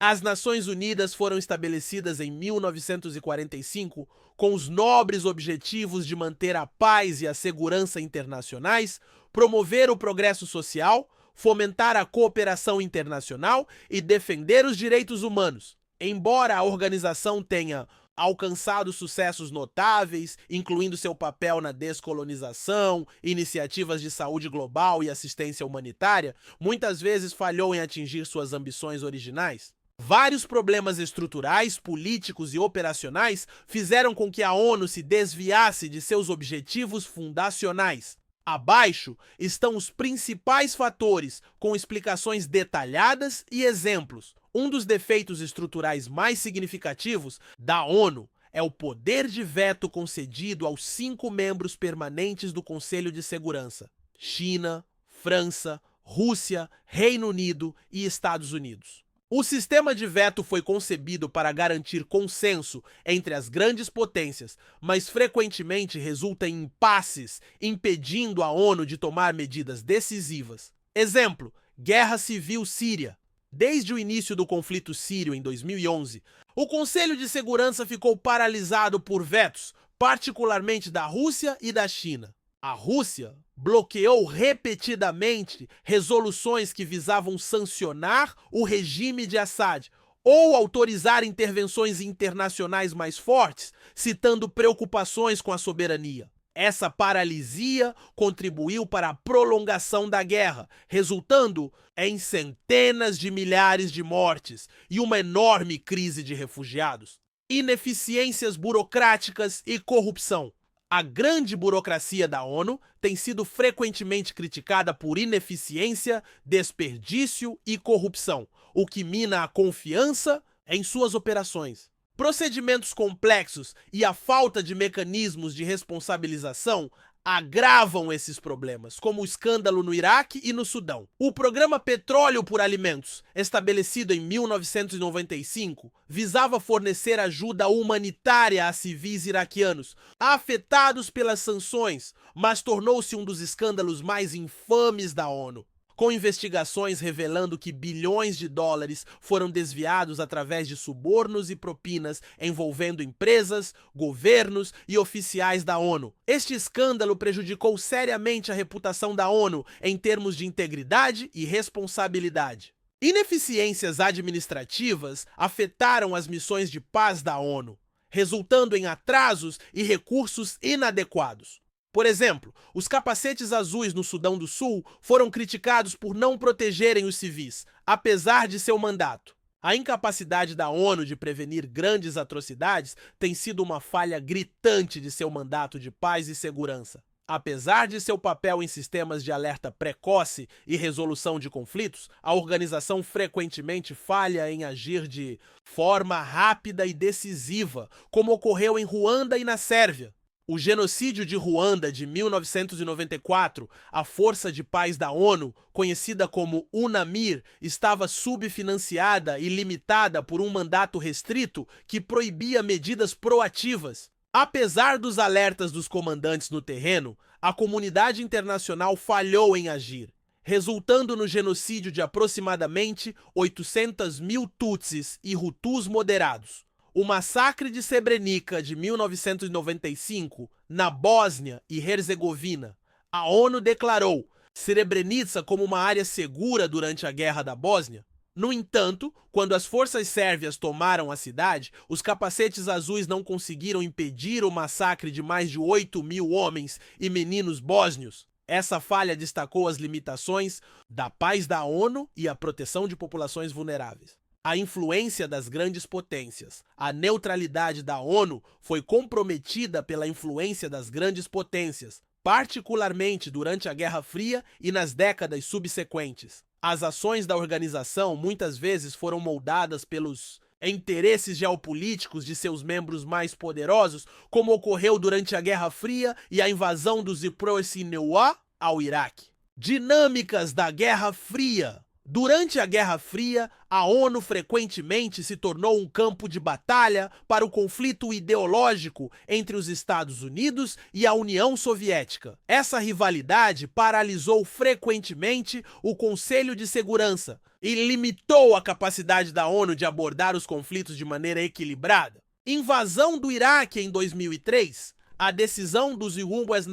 As Nações Unidas foram estabelecidas em 1945 com os nobres objetivos de manter a paz e a segurança internacionais, promover o progresso social, fomentar a cooperação internacional e defender os direitos humanos. Embora a organização tenha alcançado sucessos notáveis, incluindo seu papel na descolonização, iniciativas de saúde global e assistência humanitária, muitas vezes falhou em atingir suas ambições originais. Vários problemas estruturais, políticos e operacionais fizeram com que a ONU se desviasse de seus objetivos fundacionais. Abaixo estão os principais fatores, com explicações detalhadas e exemplos. Um dos defeitos estruturais mais significativos da ONU é o poder de veto concedido aos 5 membros permanentes do Conselho de Segurança: China, França, Rússia, Reino Unido e Estados Unidos. O sistema de veto foi concebido para garantir consenso entre as grandes potências, mas frequentemente resulta em impasses, impedindo a ONU de tomar medidas decisivas. Exemplo: Guerra Civil Síria. Desde o início do conflito sírio em 2011, o Conselho de Segurança ficou paralisado por vetos, particularmente da Rússia e da China. A Rússia bloqueou repetidamente resoluções que visavam sancionar o regime de Assad ou autorizar intervenções internacionais mais fortes, citando preocupações com a soberania. Essa paralisia contribuiu para a prolongação da guerra, resultando em centenas de milhares de mortes e uma enorme crise de refugiados. Ineficiências burocráticas e corrupção. A grande burocracia da ONU tem sido frequentemente criticada por ineficiência, desperdício e corrupção, o que mina a confiança em suas operações. Procedimentos complexos e a falta de mecanismos de responsabilização agravam esses problemas, como o escândalo no Iraque e no Sudão. O programa Petróleo por Alimentos, estabelecido em 1995, visava fornecer ajuda humanitária a civis iraquianos afetados pelas sanções, mas tornou-se um dos escândalos mais infames da ONU, com investigações revelando que bilhões de dólares foram desviados através de subornos e propinas envolvendo empresas, governos e oficiais da ONU. Este escândalo prejudicou seriamente a reputação da ONU em termos de integridade e responsabilidade. Ineficiências administrativas afetaram as missões de paz da ONU, resultando em atrasos e recursos inadequados. Por exemplo, os capacetes azuis no Sudão do Sul foram criticados por não protegerem os civis, apesar de seu mandato. A incapacidade da ONU de prevenir grandes atrocidades tem sido uma falha gritante de seu mandato de paz e segurança. Apesar de seu papel em sistemas de alerta precoce e resolução de conflitos, a organização frequentemente falha em agir de forma rápida e decisiva, como ocorreu em Ruanda e na Sérvia. O genocídio de Ruanda de 1994, a Força de Paz da ONU, conhecida como UNAMIR, estava subfinanciada e limitada por um mandato restrito que proibia medidas proativas. Apesar dos alertas dos comandantes no terreno, a comunidade internacional falhou em agir, resultando no genocídio de aproximadamente 800 mil Tutsis e Hutus moderados. O massacre de Srebrenica de 1995, na Bósnia e Herzegovina. A ONU declarou Srebrenica como uma área segura durante a Guerra da Bósnia. No entanto, quando as forças sérvias tomaram a cidade, os capacetes azuis não conseguiram impedir o massacre de mais de 8 mil homens e meninos bósnios. Essa falha destacou as limitações da paz da ONU e a proteção de populações vulneráveis. A influência das grandes potências. A neutralidade da ONU foi comprometida pela influência das grandes potências, particularmente durante a Guerra Fria e nas décadas subsequentes. As ações da organização muitas vezes foram moldadas pelos interesses geopolíticos de seus membros mais poderosos, como ocorreu durante a Guerra Fria e a invasão dos Iprosineuá ao Iraque. Dinâmicas da Guerra Fria. Durante a Guerra Fria, a ONU frequentemente se tornou um campo de batalha para o conflito ideológico entre os Estados Unidos e a União Soviética. Essa rivalidade paralisou frequentemente o Conselho de Segurança e limitou a capacidade da ONU de abordar os conflitos de maneira equilibrada. Invasão do Iraque em 2003. A decisão dos US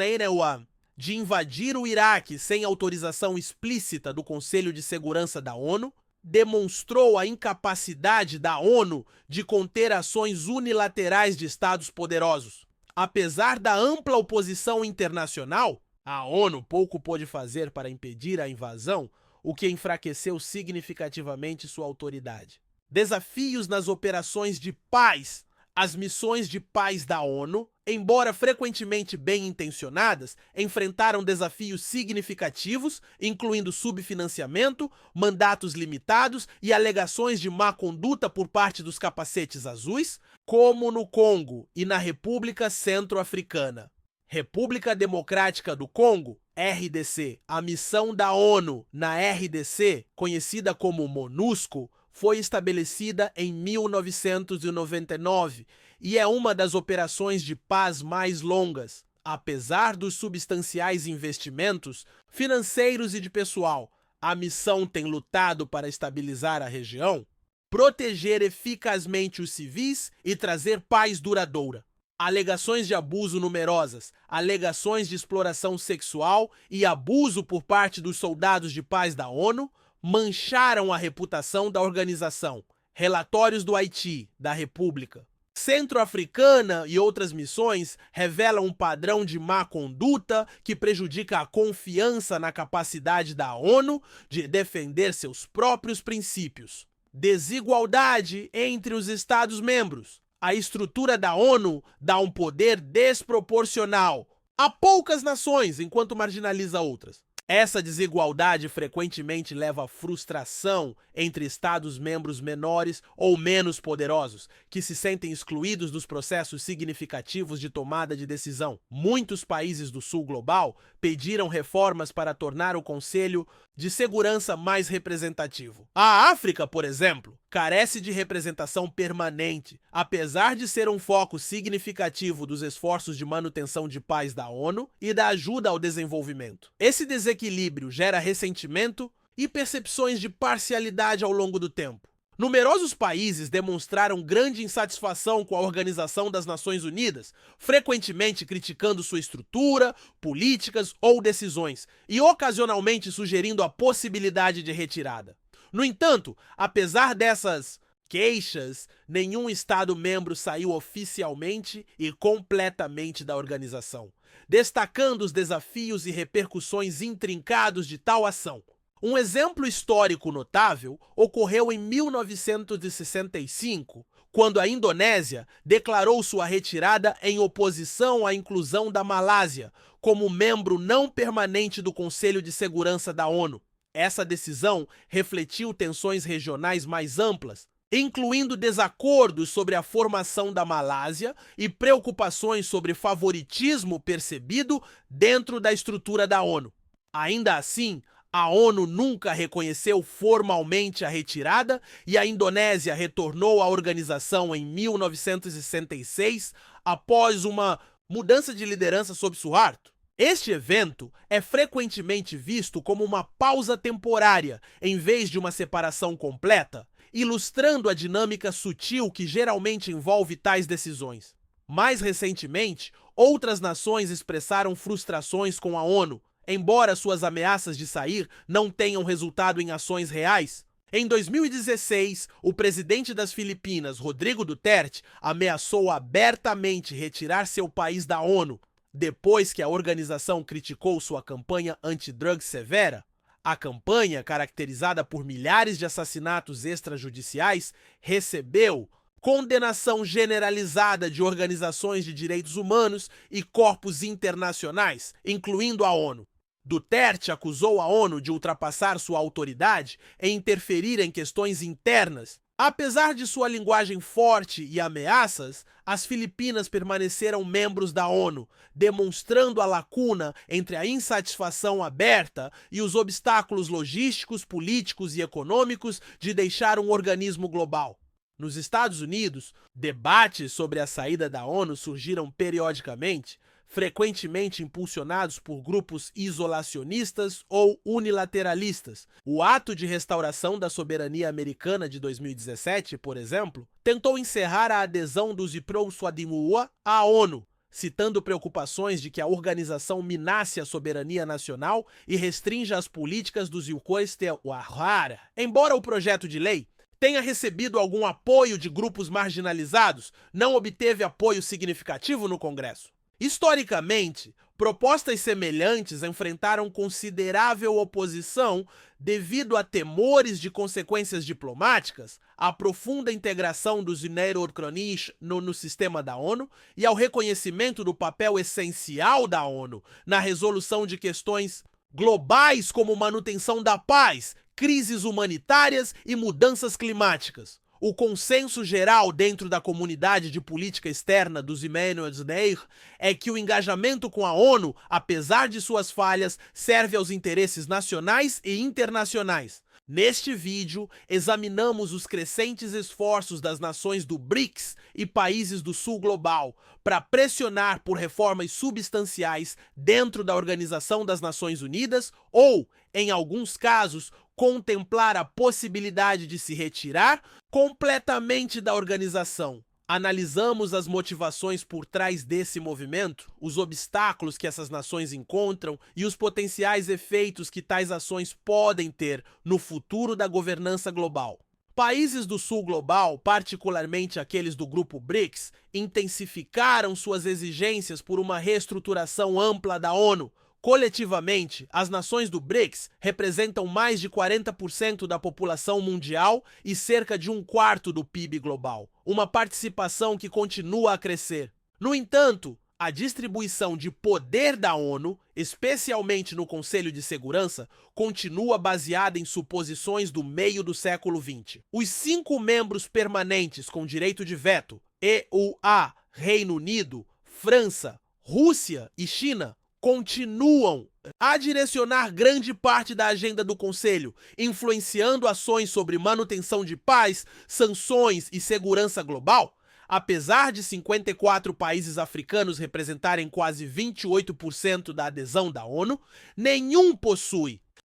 de invadir o Iraque sem autorização explícita do Conselho de Segurança da ONU demonstrou a incapacidade da ONU de conter ações unilaterais de estados poderosos. Apesar da ampla oposição internacional, a ONU pouco pôde fazer para impedir a invasão, o que enfraqueceu significativamente sua autoridade. Desafios nas operações de paz. As missões de paz da ONU, embora frequentemente bem intencionadas, enfrentaram desafios significativos, incluindo subfinanciamento, mandatos limitados e alegações de má conduta por parte dos capacetes azuis, como no Congo e na República Centro-Africana. República Democrática do Congo, RDC. A missão da ONU na RDC, conhecida como MONUSCO, foi estabelecida em 1999 e é uma das operações de paz mais longas. Apesar dos substanciais investimentos financeiros e de pessoal, a missão tem lutado para estabilizar a região, proteger eficazmente os civis e trazer paz duradoura. Alegações de abuso numerosas, alegações de exploração sexual e abuso por parte dos soldados de paz da ONU mancharam a reputação da organização. Relatórios do Haiti, da República Centro-Africana e outras missões revelam um padrão de má conduta que prejudica a confiança na capacidade da ONU de defender seus próprios princípios. Desigualdade entre os Estados-membros. A estrutura da ONU dá um poder desproporcional a poucas nações, enquanto marginaliza outras. Essa desigualdade frequentemente leva à frustração entre Estados-membros menores ou menos poderosos, que se sentem excluídos dos processos significativos de tomada de decisão. Muitos países do Sul global pediram reformas para tornar o Conselho de Segurança mais representativo. A África, por exemplo, carece de representação permanente, apesar de ser um foco significativo dos esforços de manutenção de paz da ONU e da ajuda ao desenvolvimento. Esse desequilíbrio gera ressentimento e percepções de parcialidade ao longo do tempo. Numerosos países demonstraram grande insatisfação com a Organização das Nações Unidas, frequentemente criticando sua estrutura, políticas ou decisões, e ocasionalmente sugerindo a possibilidade de retirada. No entanto, apesar dessas queixas, nenhum Estado-membro saiu oficialmente e completamente da organização, destacando os desafios e repercussões intrincados de tal ação. Um exemplo histórico notável ocorreu em 1965, quando a Indonésia declarou sua retirada em oposição à inclusão da Malásia como membro não permanente do Conselho de Segurança da ONU. Essa decisão refletiu tensões regionais mais amplas, incluindo desacordos sobre a formação da Malásia e preocupações sobre favoritismo percebido dentro da estrutura da ONU. Ainda assim, a ONU nunca reconheceu formalmente a retirada e a Indonésia retornou à organização em 1966 após uma mudança de liderança sob Suharto. Este evento é frequentemente visto como uma pausa temporária em vez de uma separação completa, ilustrando a dinâmica sutil que geralmente envolve tais decisões. Mais recentemente, outras nações expressaram frustrações com a ONU, embora suas ameaças de sair não tenham resultado em ações reais. Em 2016, o presidente das Filipinas, Rodrigo Duterte, ameaçou abertamente retirar seu país da ONU, depois que a organização criticou sua campanha anti-drugs severa. A campanha, caracterizada por milhares de assassinatos extrajudiciais, recebeu condenação generalizada de organizações de direitos humanos e corpos internacionais, incluindo a ONU. Duterte acusou a ONU de ultrapassar sua autoridade e interferir em questões internas Apesar de sua linguagem forte e ameaças, as Filipinas permaneceram membros da ONU, demonstrando a lacuna entre a insatisfação aberta e os obstáculos logísticos, políticos e econômicos de deixar um organismo global. Nos Estados Unidos, debates sobre a saída da ONU surgiram periodicamente, frequentemente impulsionados por grupos isolacionistas ou unilateralistas. O Ato de Restauração da Soberania Americana de 2017, por exemplo, tentou encerrar a adesão dos Iproussuadimua à ONU, citando preocupações de que a organização minasse a soberania nacional e restrinja as políticas dos Yukoistewahara. Embora o projeto de lei tenha recebido algum apoio de grupos marginalizados, não obteve apoio significativo no Congresso. Historicamente, propostas semelhantes enfrentaram considerável oposição devido a temores de consequências diplomáticas, à profunda integração dos Ineiro-Cronish no sistema da ONU e ao reconhecimento do papel essencial da ONU na resolução de questões globais como manutenção da paz, crises humanitárias e mudanças climáticas. O consenso geral dentro da comunidade de política externa dos Imenos-Neir é que o engajamento com a ONU, apesar de suas falhas, serve aos interesses nacionais e internacionais. Neste vídeo, examinamos os crescentes esforços das nações do BRICS e países do Sul Global para pressionar por reformas substanciais dentro da Organização das Nações Unidas ou, em alguns casos, contemplar a possibilidade de se retirar completamente da organização. Analisamos as motivações por trás desse movimento, os obstáculos que essas nações encontram e os potenciais efeitos que tais ações podem ter no futuro da governança global. Países do Sul Global, particularmente aqueles do grupo BRICS, intensificaram suas exigências por uma reestruturação ampla da ONU. Coletivamente, as nações do BRICS representam mais de 40% da população mundial e cerca de 1/4 do PIB global, uma participação que continua a crescer. No entanto, a distribuição de poder da ONU, especialmente no Conselho de Segurança, continua baseada em suposições do meio do século XX. Os 5 membros permanentes com direito de veto, EUA, Reino Unido, França, Rússia e China, continuam a direcionar grande parte da agenda do Conselho, influenciando ações sobre manutenção de paz, sanções e segurança global. Apesar de 54 países africanos representarem quase 28% da adesão da ONU, nenhum possui